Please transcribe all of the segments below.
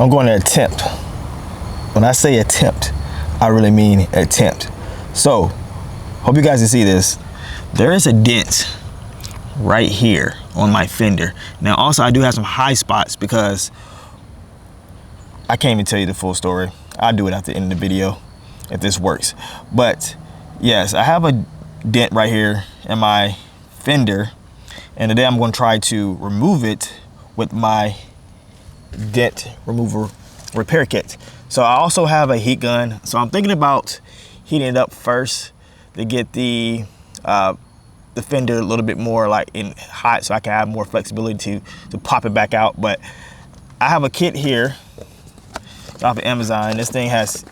I'm going to attempt. When I say attempt, I really mean attempt. So, hope you guys can see this. There is a dent right here on my fender. Now also I do have some high spots because I can't even tell you the full story. I'll do it at the end of the video if this works. But yes, I have a dent right here in my fender, and today I'm going to try to remove it with my Dent Remover Repair Kit. So I also have a heat gun, so I'm thinking about heating it up first to get the fender a little bit more like in hot, so I can have more flexibility to pop it back out. But I have a kit here off of Amazon. This thing has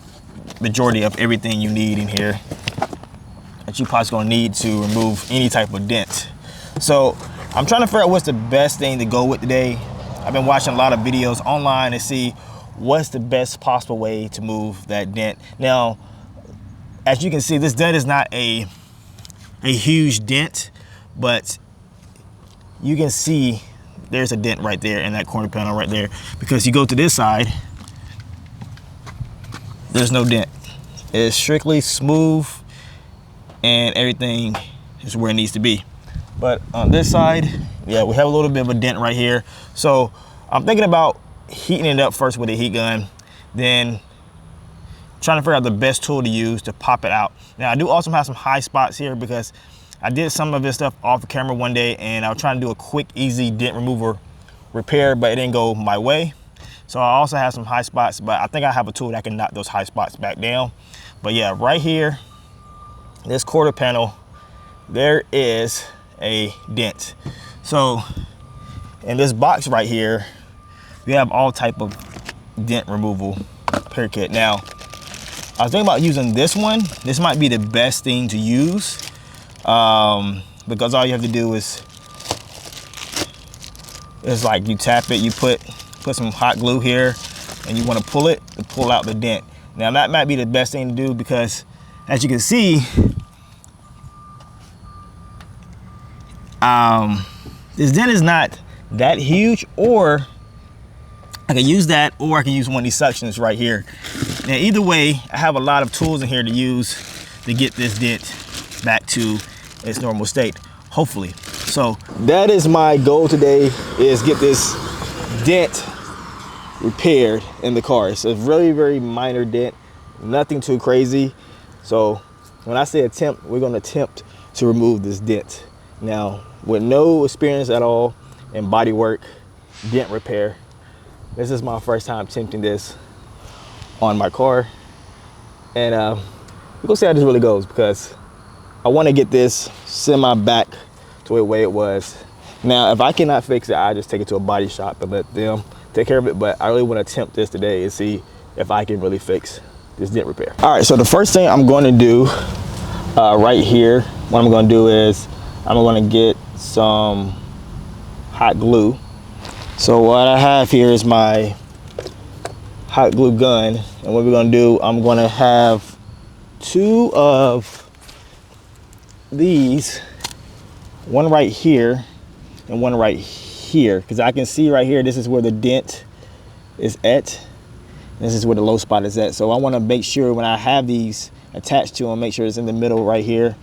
majority of everything you need in here that you probably gonna need to remove any type of dent. So I'm trying to figure out what's the best thing to go with today. I've been watching a lot of videos online to see what's the best possible way to move that dent. Now, as you can see, this dent is not a huge dent, but you can see there's a dent right there in that corner panel right there, because you go to this side, there's no dent. It's strictly smooth and everything is where it needs to be. But on this side, yeah, we have a little bit of a dent right here. So I'm thinking about heating it up first with a heat gun, then trying to figure out the best tool to use to pop it out. Now I do also have some high spots here because I did some of this stuff off the camera one day, and I was trying to do a quick, easy dent remover repair, but it didn't go my way. So I also have some high spots, but I think I have a tool that can knock those high spots back down. But yeah, right here, this quarter panel, there is a dent. So in this box right here, we have all type of dent removal repair kit. Now, I was thinking about using this one. This might be the best thing to use because all you have to do is like you tap it, you put some hot glue here, and you want to pull it to pull out the dent. Now that might be the best thing to do because, as you can see, this dent is not that huge, or I can use that, or I can use one of these suctions right here. Now either way, I have a lot of tools in here to use to get this dent back to its normal state, hopefully. So that is my goal today, is get this dent repaired in the car. It's a really, very minor dent, nothing too crazy. So when I say attempt, we're gonna attempt to remove this dent. Now, with no experience at all in body work, dent repair, this is my first time attempting this on my car. And we're gonna see how this really goes, because I wanna get this semi back to the way it was. Now, if I cannot fix it, I just take it to a body shop and let them take care of it. But I really wanna attempt this today and see if I can really fix this dent repair. All right, so the first thing I'm gonna do right here, what I'm gonna do is I'm gonna get some hot glue. So what I have here is my hot glue gun, and what we're gonna do, I'm gonna have two of these, one right here and one right here, because I can see right here, this is where the dent is at. This is where the low spot is at. So I wanna make sure when I have these attached to them, make sure it's in the middle right here,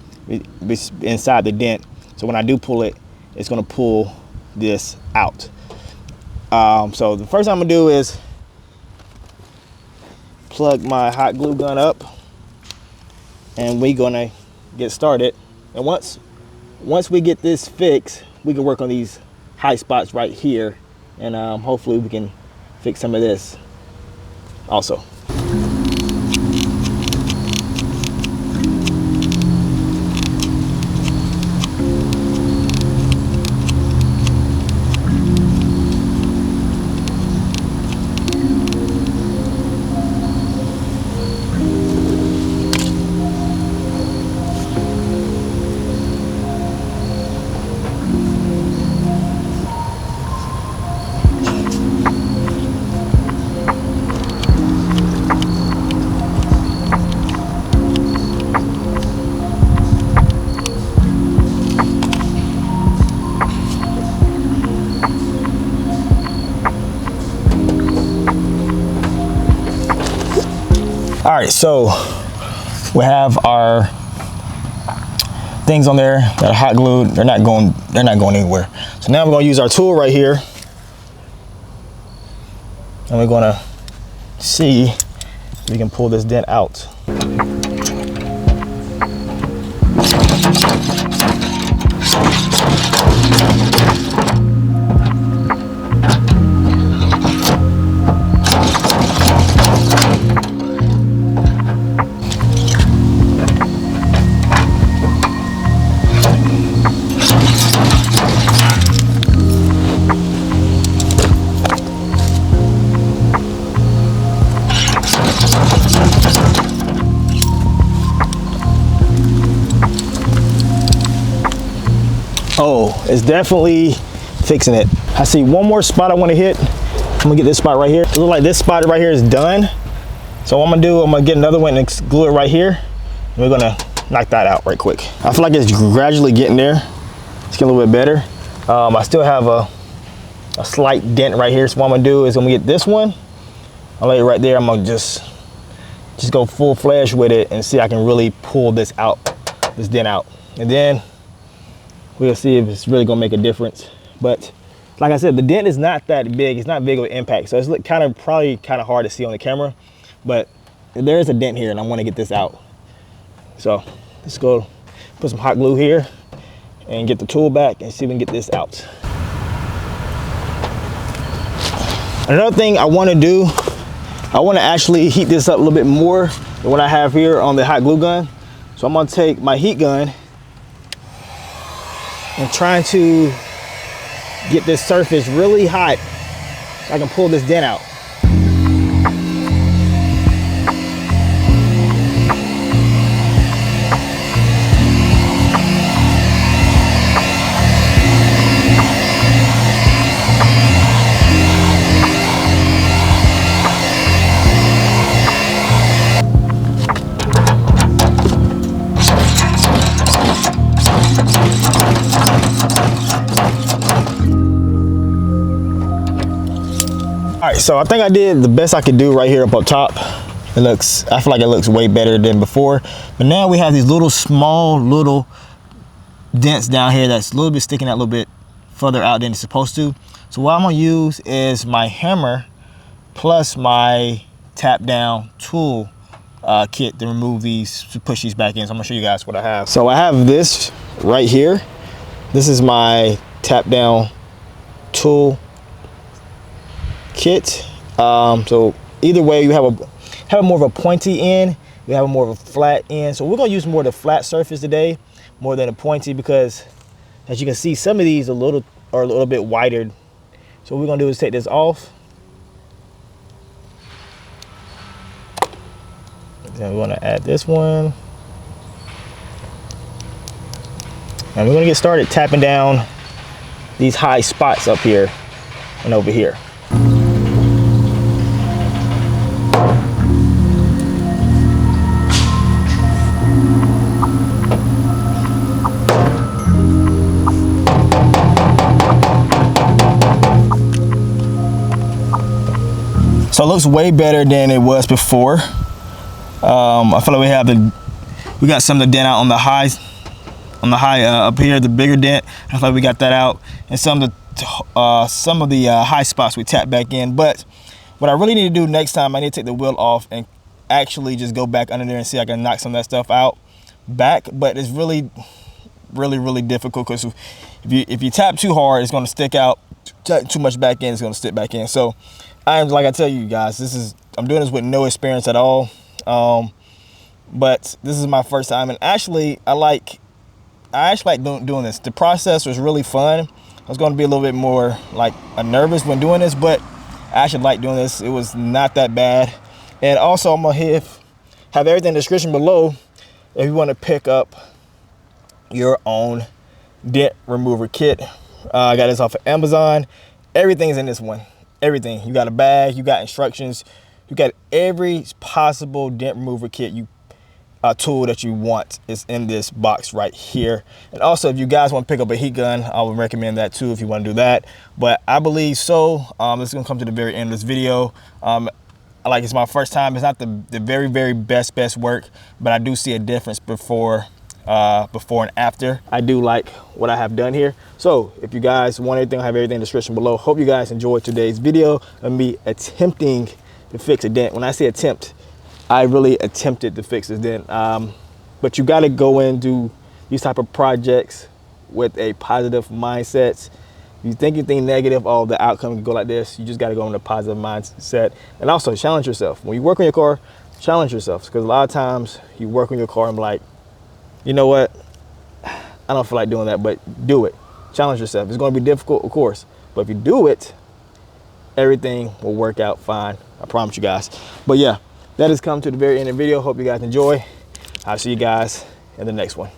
inside the dent. So when I do pull it, it's gonna pull this out. So the first thing I'm gonna do is plug my hot glue gun up, and we're gonna get started. And once we get this fixed, we can work on these high spots right here, and hopefully we can fix some of this also. All right, so we have our things on there that are hot glued. They're not going anywhere. So now we're gonna use our tool right here, and we're gonna see if we can pull this dent out. Oh, it's definitely fixing it. I see one more spot I want to hit. I'm gonna get this spot right here. It looks like this spot right here is done. So what I'm gonna do, I'm gonna get another one and glue it right here. And we're gonna knock that out right quick. I feel like it's gradually getting there. It's getting a little bit better. I still have a slight dent right here. So what I'm gonna do is I'm gonna get this one. I'll lay it right there. I'm gonna just go full fledged with it and see if I can really pull this out, this dent out. And then we'll see if it's really gonna make a difference. But like I said, the dent is not that big. It's not big of an impact. So it's probably kind of hard to see on the camera, but there is a dent here and I wanna get this out. So let's go put some hot glue here and get the tool back and see if we can get this out. Another thing I wanna do, I wanna actually heat this up a little bit more than what I have here on the hot glue gun. So I'm gonna take my heat gun and trying to get this surface really hot so I can pull this dent out. All right, so I think I did the best I could do right here up top. I feel like it looks way better than before. But now we have these small little dents down here that's a little bit sticking out a little bit further out than it's supposed to. So what I'm gonna use is my hammer plus my tap down tool kit to remove these, to push these back in. So I'm gonna show you guys what I have. So I have this right here. This is my tap down tool kit. So either way, you have a more of a pointy end, you have a more of a flat end. So we're gonna use more of the flat surface today, more than a pointy, because as you can see, some of these are a little bit wider. So what we're gonna do is take this off. Then we're gonna add this one. And we're gonna get started tapping down these high spots up here and over here. So it looks way better than it was before. I feel like we got some of the dent out on the high up here, the bigger dent. I feel like we got that out, and some of the high spots we tapped back in. But what I really need to do next time, I need to take the wheel off and actually just go back under there and see if I can knock some of that stuff out back. But it's really difficult, because if you tap too hard, it's going to stick out. Too much back in, it's going to stick back in. So like I tell you guys, I'm doing this with no experience at all. But this is my first time, and actually I actually like doing this. The process was really fun. I was going to be a little bit more nervous when doing this, but I actually like doing this. It was not that bad. And also, I'm gonna have everything in the description below if you want to pick up your own dent remover kit. I got this off of Amazon. Everything's in this one. Everything. You got a bag, you got instructions, you got every possible dent remover kit tool that you want is in this box right here. And also, if you guys want to pick up a heat gun, I would recommend that too if you want to do that. But I believe so. This is gonna come to the very end of this video. like it's my first time. It's not the very, very best work, but I do see a difference before and after. I do like what I have done here. So if you guys want anything, I have everything in the description below. Hope you guys enjoyed today's video of me attempting to fix a dent. When I say attempt, I really attempted to fix this dent. But you got to go and do these type of projects with a positive mindset. If you think negative, oh, the outcome can go like this. You just got to go in a positive mindset. And also challenge yourself. When you work on your car, challenge yourself. Because a lot of times you work on your car and be like, you know what? I don't feel like doing that, but do it. Challenge yourself. It's going to be difficult, of course. But if you do it, everything will work out fine. I promise you guys. But yeah, that has come to the very end of the video. Hope you guys enjoy. I'll see you guys in the next one.